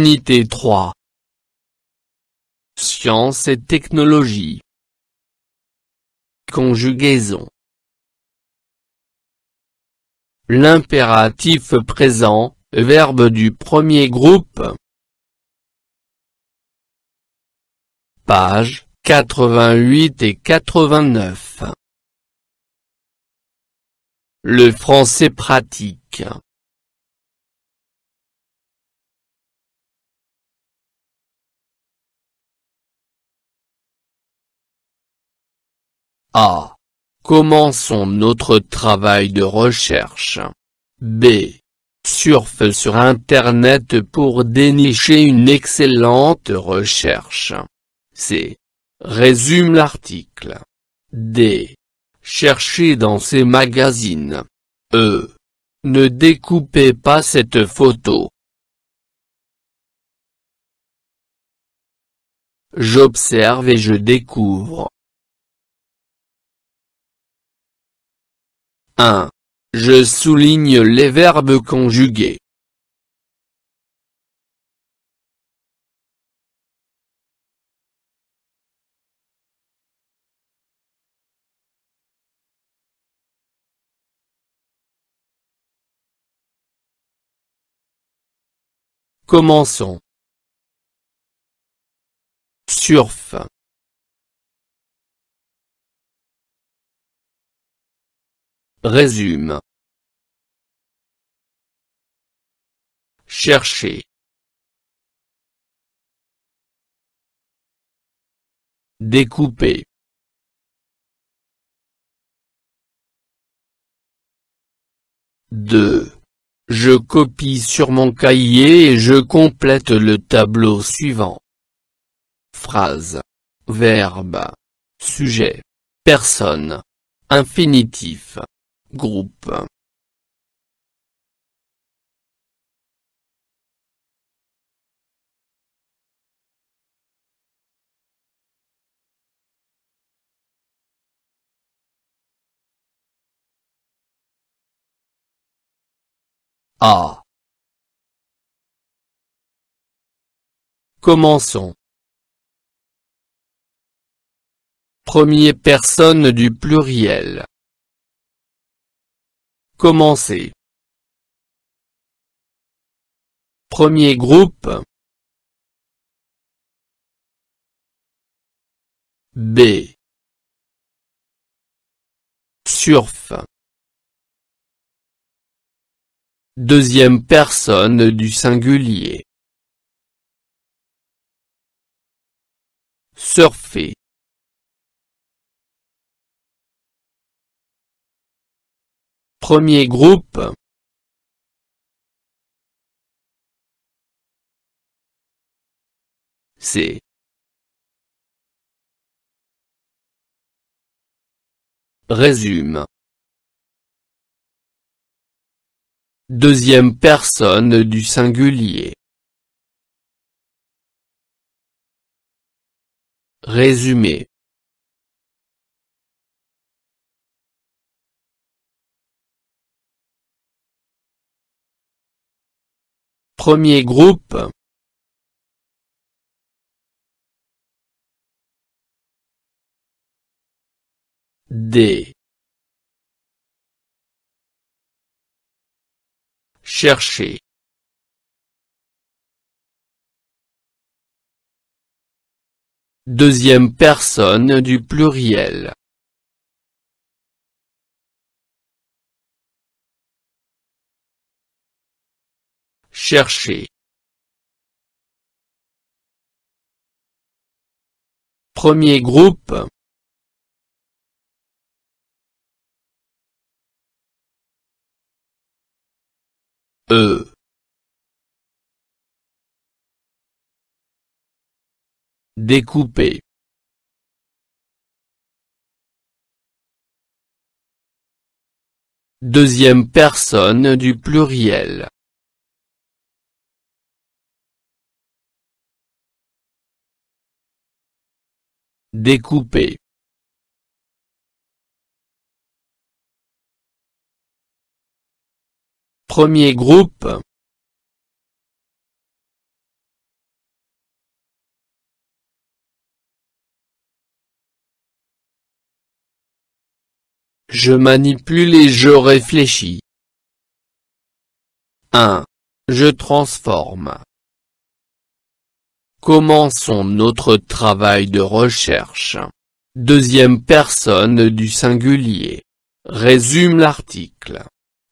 Unité 3. Sciences et technologies. Conjugaison. L'impératif présent, verbe du premier groupe. Pages 88 et 89. Le français pratique. A. Commençons notre travail de recherche. B. Surfe sur Internet pour dénicher une excellente recherche. C. Résume l'article. D. Cherchez dans ces magazines. E. Ne découpez pas cette photo. J'observe et je découvre. 1. Je souligne les verbes conjugués. Commençons. Surfe. Résume. Chercher. Découper. Deux. Je copie sur mon cahier et je complète le tableau suivant. Phrase. Verbe. Sujet. Personne. Infinitif. Groupe. A. Commençons. Première personne du pluriel. Commencer. Premier groupe. B. Surfe. Deuxième personne du singulier. Surfer. Premier groupe. C. Résume. Deuxième personne du singulier. Résumé. Premier groupe. D. Chercher. Deuxième personne du pluriel. Chercher. Premier groupe. E. Découper. Deuxième personne du pluriel. Découper. Premier groupe. Je manipule et je réfléchis. 1. Je transforme. Commençons notre travail de recherche. Deuxième personne du singulier. Résume l'article.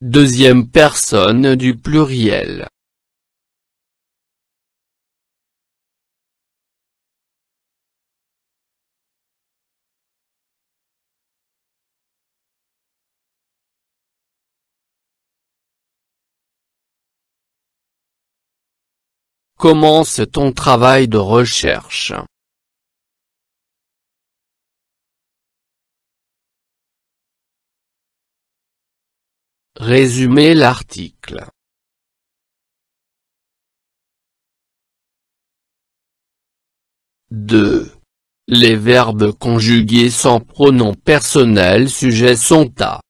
Deuxième personne du pluriel. Commence ton travail de recherche. Résumer l'article. Deux. Les verbes conjugués sans pronom personnel sujet sont à.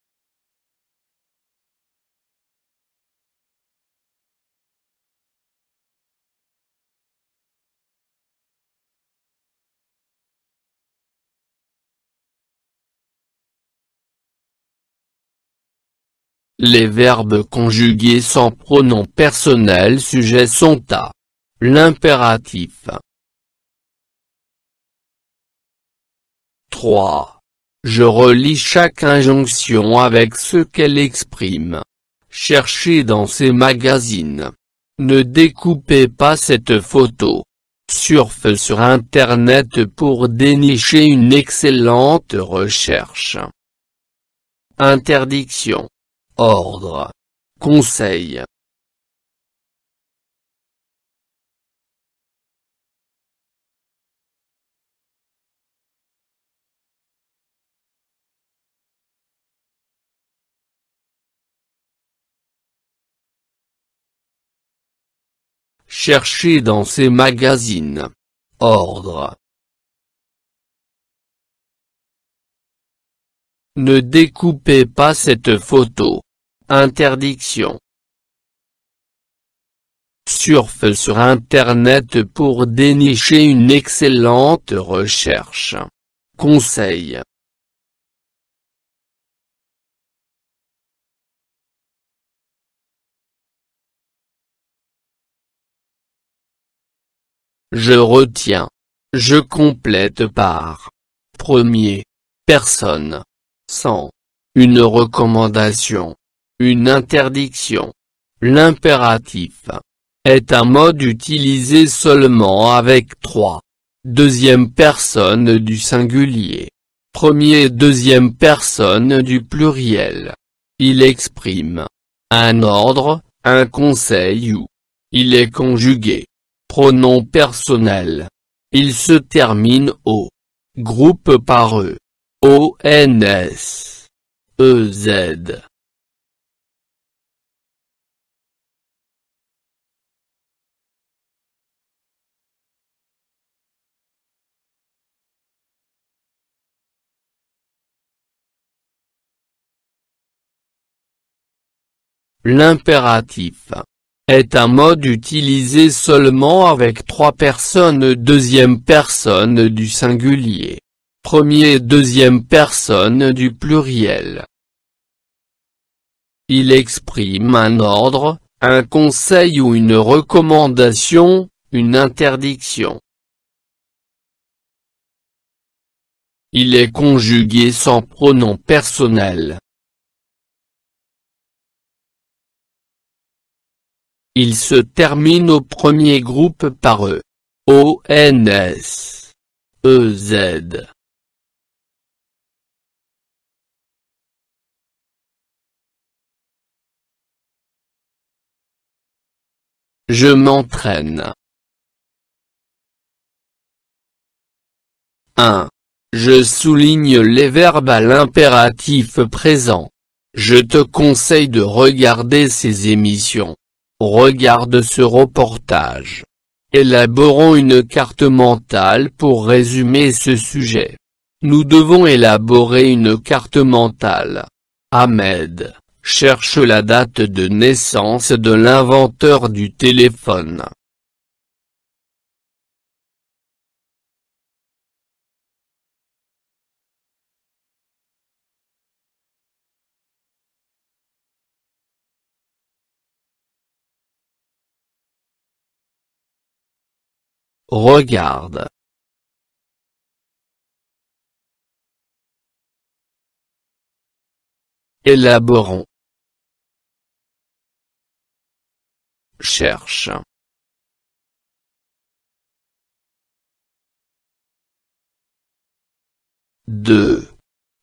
Les verbes conjugués sans pronom personnel sujet sont à. L'impératif. 3. Je relis chaque injonction avec ce qu'elle exprime. Cherchez dans ces magazines. Ne découpez pas cette photo. Surfe sur Internet pour dénicher une excellente recherche. Interdiction. Ordre. Conseil. Cherchez dans ces magazines. Ordre. Ne découpez pas cette photo. Interdiction. Surfe sur Internet pour dénicher une excellente recherche. Conseil. Je retiens. Je complète par. Premier. Personne. Sans. Une recommandation. Une interdiction. L'impératif est un mode utilisé seulement avec 3. Deuxième personne du singulier. Premier et deuxième personne du pluriel. Il exprime un ordre, un conseil ou il est conjugué. Pronom personnel. Il se termine au groupe par E. ONS. EZ. L'impératif est un mode utilisé seulement avec 3 personnes deuxième personne du singulier. Premier et deuxième personne du pluriel. Il exprime un ordre, un conseil ou une recommandation, une interdiction. Il est conjugué sans pronom personnel. Il se termine au premier groupe par E. ONS. EZ. Je m'entraîne. 1. Je souligne les verbes à l'impératif présent. Je te conseille de regarder ces émissions. Regarde ce reportage. Élaborons une carte mentale pour résumer ce sujet. Nous devons élaborer une carte mentale. Ahmed cherche la date de naissance de l'inventeur du téléphone. regarde. Élaborons. Cherche. Deux.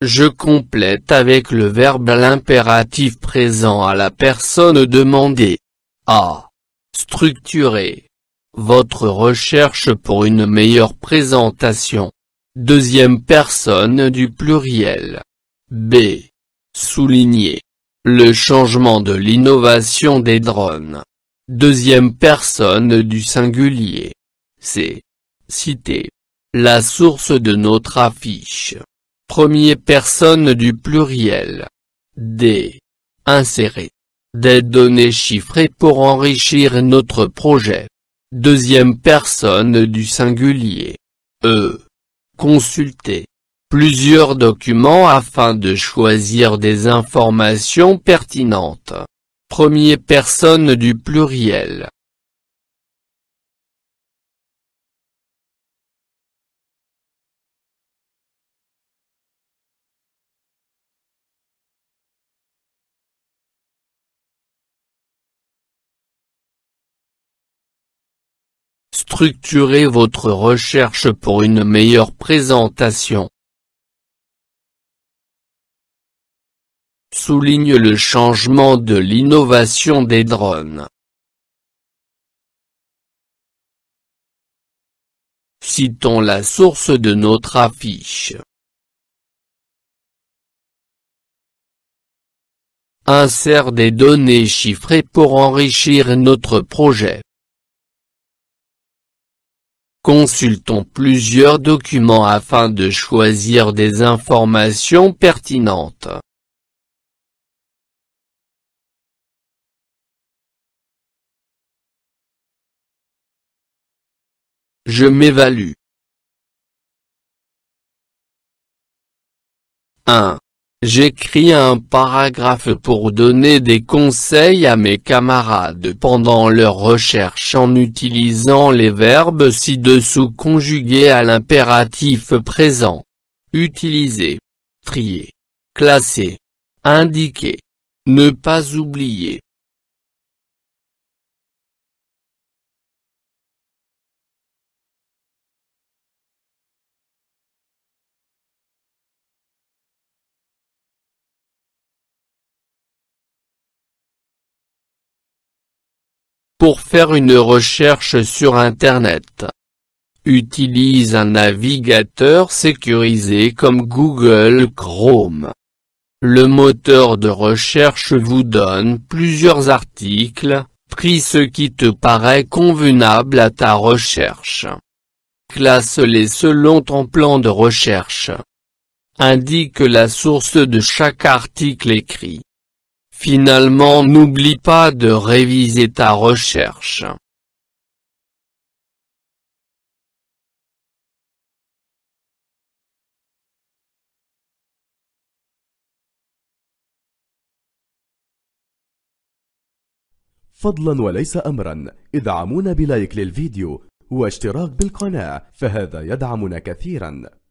Je complète avec le verbe à l'impératif présent à la personne demandée. A. Structurer votre recherche pour une meilleure présentation. Deuxième personne du pluriel. B. Souligner le changement de l'innovation des drones. Deuxième personne du singulier. C. Citer la source de notre affiche. Première personne du pluriel. D. Insérer des données chiffrées pour enrichir notre projet. Deuxième personne du singulier. E. Consulter plusieurs documents afin de choisir des informations pertinentes. Première personne du pluriel. Structurez votre recherche pour une meilleure présentation. Souligne le changement de l'innovation des drones. Citons la source de notre affiche. Insère des données chiffrées pour enrichir notre projet. Consultons plusieurs documents afin de choisir des informations pertinentes. Je m'évalue. 1. J'écris un paragraphe pour donner des conseils à mes camarades pendant leur recherche en utilisant les verbes ci-dessous conjugués à l'impératif présent. Utiliser, trier, classer, indiquer, ne pas oublier. Pour faire une recherche sur Internet, utilise un navigateur sécurisé comme Google Chrome. Le moteur de recherche vous donne plusieurs articles, pris ce qui te paraît convenable à ta recherche. Classe-les selon ton plan de recherche. Indique la source de chaque article écrit. Finalement, n'oublie pas de réviser ta recherche. فضلا وليس أمرا ادعمونا بلايك للفيديو واشتراك بالقناة، فهذا يدعمنا كثيرا.